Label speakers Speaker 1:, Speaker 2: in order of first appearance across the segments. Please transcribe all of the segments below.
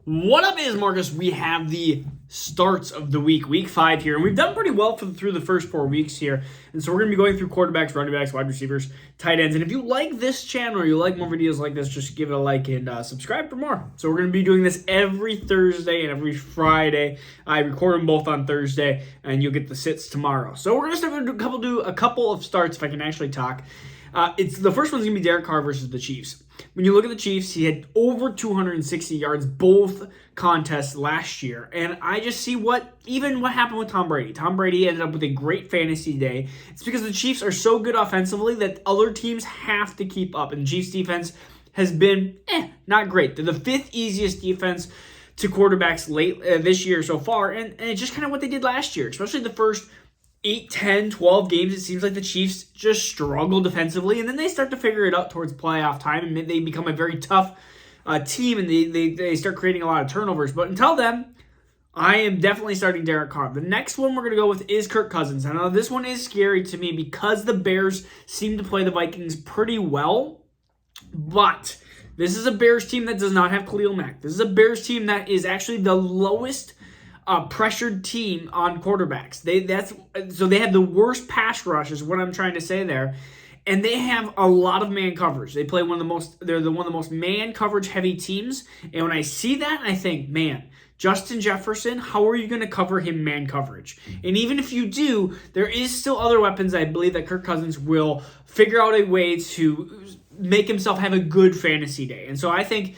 Speaker 1: What up is Marcus? We have the starts of the week 5 here, and we've done pretty well through the first 4 weeks here. And so we're going to be going through quarterbacks, running backs, wide receivers, tight ends. And if you like this channel or you like more videos like this, just give it a like and subscribe for more. So we're going to be doing this every Thursday and every Friday. I record them both on Thursday, and you'll get the sits tomorrow. So we're going to start with a couple of starts if I can actually talk. The first one's going to be Derek Carr versus the Chiefs. When you look at the Chiefs, he had over 260 yards both contests last year. And I just see what happened with Tom Brady. Tom Brady ended up with a great fantasy day. It's because the Chiefs are so good offensively that other teams have to keep up. And the Chiefs defense has been not great. They're the 5th easiest defense to quarterbacks late this year so far. And it's just kind of what they did last year, especially the first 8, 10, 12 games, it seems like the Chiefs just struggle defensively, and then they start to figure it out towards playoff time, and they become a very tough team, and they start creating a lot of turnovers. But until then, I am definitely starting Derek Carr. The next one we're going to go with is Kirk Cousins. I know this one is scary to me because the Bears seem to play the Vikings pretty well, but this is a Bears team that does not have Khalil Mack. This is a Bears team that is actually the lowest pressured team on quarterbacks. So they have the worst pass rush is what I'm trying to say there. And they have a lot of man coverage. They're one of the most man coverage heavy teams. And when I see that, I think, man, Justin Jefferson, how are you going to cover him man coverage? And even if you do, there is still other weapons I believe that Kirk Cousins will figure out a way to make himself have a good fantasy day. And so I think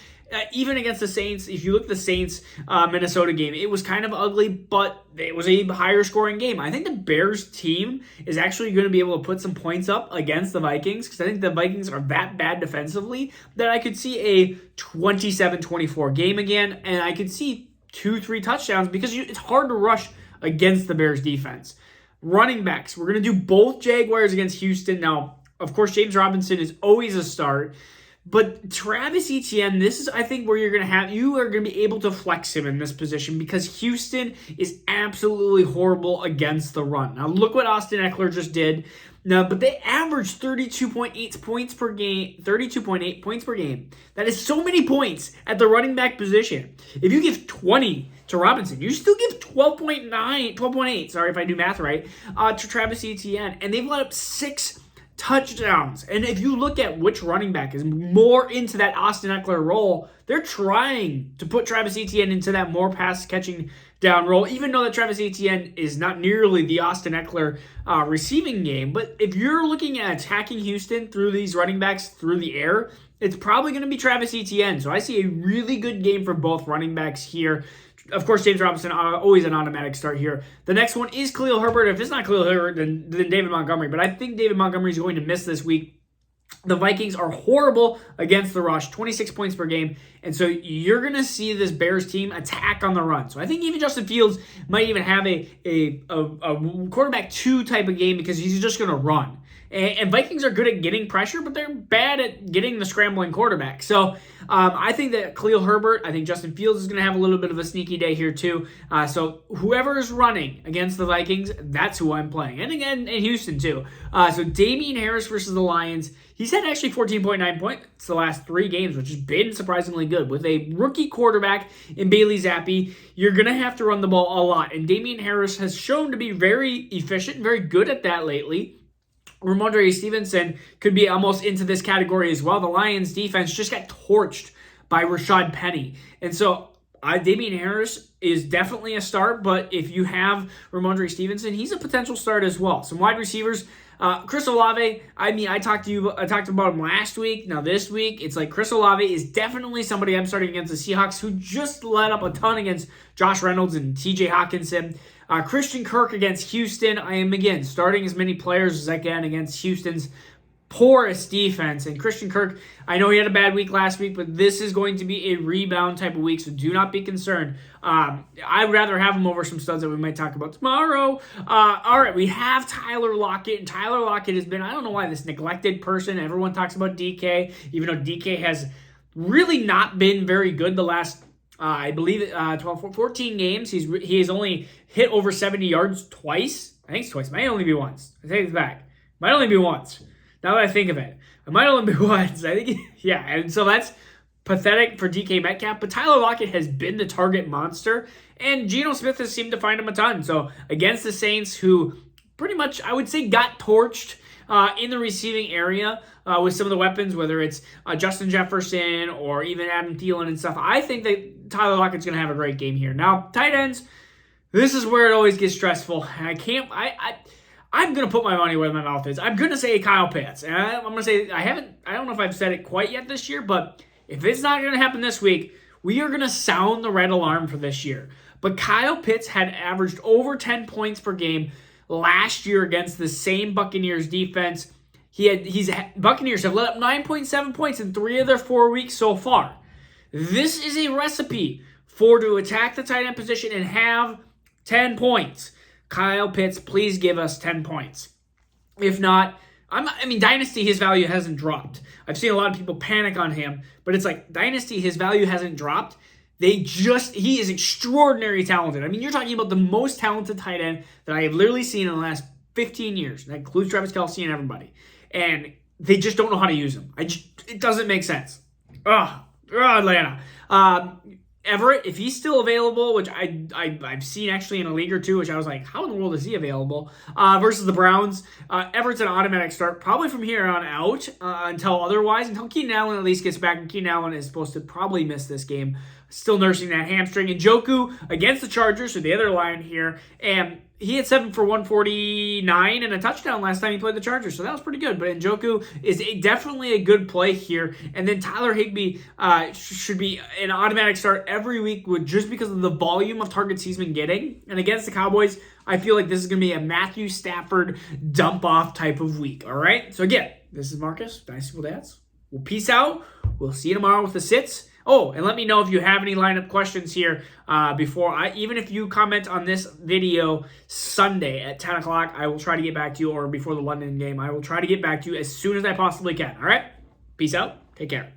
Speaker 1: even against the Saints, if you look at the Saints Minnesota game, it was kind of ugly, but it was a higher scoring game. I think the Bears team is actually going to be able to put some points up against the Vikings because I think the Vikings are that bad defensively that I could see a 27-24 game again, and I could see 2-3 touchdowns because it's hard to rush against the Bears defense. Running backs, we're going to do both Jaguars against Houston. Now, of course, James Robinson is always a start. But Travis Etienne, this is, I think, where you are going to be able to flex him in this position because Houston is absolutely horrible against the run. Now, look what Austin Eckler just did. Now, but they averaged 32.8 points per game. 32.8 points per game. That is so many points at the running back position. If you give 20 to Robinson, you still give 12.8, sorry if I do math right, to Travis Etienne. And they've let up 6 touchdowns. And if you look at which running back is more into that Austin Eckler role, they're trying to put Travis Etienne into that more pass-catching down role, even though that Travis Etienne is not nearly the Austin Eckler receiving game. But if you're looking at attacking Houston through these running backs through the air, it's probably going to be Travis Etienne. So I see a really good game for both running backs here. Of course, James Robinson, always an automatic start here. The next one is Khalil Harper. If it's not Khalil Harper, then David Montgomery. But I think David Montgomery is going to miss this week. The Vikings are horrible against the rush, 26 points per game. And so you're going to see this Bears team attack on the run. So I think even Justin Fields might even have a quarterback 2 type of game because he's just going to run. And Vikings are good at getting pressure, but they're bad at getting the scrambling quarterback. So I think that Khalil Herbert, I think Justin Fields is going to have a little bit of a sneaky day here too. So whoever is running against the Vikings, that's who I'm playing. And again, in Houston too. So Damian Harris versus the Lions. He's had actually 14.9 points the last 3 games, which has been surprisingly good. With a rookie quarterback in Bailey Zappi, you're going to have to run the ball a lot. And Damian Harris has shown to be very efficient, very good at that lately. Ramondre Stevenson could be almost into this category as well. The Lions defense just got torched by Rashad Penny. And so Damian Harris is definitely a start, but if you have Ramondre Stevenson, he's a potential start as well. Some wide receivers, Chris Olave, I talked about him last week. Now this week, it's like Chris Olave is definitely somebody I'm starting against the Seahawks who just let up a ton against Josh Reynolds and TJ Hawkinson. Christian Kirk against Houston. I am, again, starting as many players as I can against Houston's porous defense. And Christian Kirk, I know he had a bad week last week, but this is going to be a rebound type of week, so do not be concerned. I'd rather have him over some studs that we might talk about tomorrow. All right, we have Tyler Lockett, and Tyler Lockett has been, I don't know why, this neglected person. Everyone talks about DK, even though DK has really not been very good the last I believe 14 games. He has only hit over 70 yards twice. I think it's twice. Might only be once. I take it back. Might only be once. Now that I think of it, it might only be once. I think, yeah. And so that's pathetic for DK Metcalf, but Tyler Lockett has been the target monster, and Geno Smith has seemed to find him a ton. So against the Saints, who pretty much, I would say, got torched in the receiving area with some of the weapons, whether it's Justin Jefferson or even Adam Thielen and stuff, I think that Tyler Lockett's going to have a great game here. Now, tight ends, this is where it always gets stressful. I'm going to put my money where my mouth is. I'm going to say Kyle Pitts. And I'm going to say, I don't know if I've said it quite yet this year, but if it's not going to happen this week, we are going to sound the red alarm for this year. But Kyle Pitts had averaged over 10 points per game last year against the same Buccaneers defense. Buccaneers have let up 9.7 points in 3 of their 4 weeks so far. This is a recipe to attack the tight end position and have 10 points. Kyle Pitts, please give us 10 points. If not, Dynasty, his value hasn't dropped. I've seen a lot of people panic on him, but it's like, Dynasty, his value hasn't dropped. He is extraordinarily talented. I mean, you're talking about the most talented tight end that I have literally seen in the last 15 years. That includes Travis Kelce and everybody. And they just don't know how to use him. It doesn't make sense. Atlanta. Everett, if he's still available, which I've seen actually in a league or two, which I was like, how in the world is he available? Versus the Browns, Everett's an automatic start, probably from here on out until Keenan Allen at least gets back, and Keenan Allen is supposed to probably miss this game, still nursing that hamstring. And Njoku against the Chargers, so the other line here, and he had 7 for 149 and a touchdown last time he played the Chargers, so that was pretty good. But Njoku is definitely a good play here. And then Tyler Higby should be an automatic start every week just because of the volume of targets he's been getting. And against the Cowboys, I feel like this is going to be a Matthew Stafford dump-off type of week, all right? So again, this is Marcus, Dynasty Dads. Well, peace out. We'll see you tomorrow with the sits. Oh, and let me know if you have any lineup questions here even if you comment on this video Sunday at 10 o'clock, I will try to get back to you, or before the London game, I will try to get back to you as soon as I possibly can, all right? Peace out. Take care.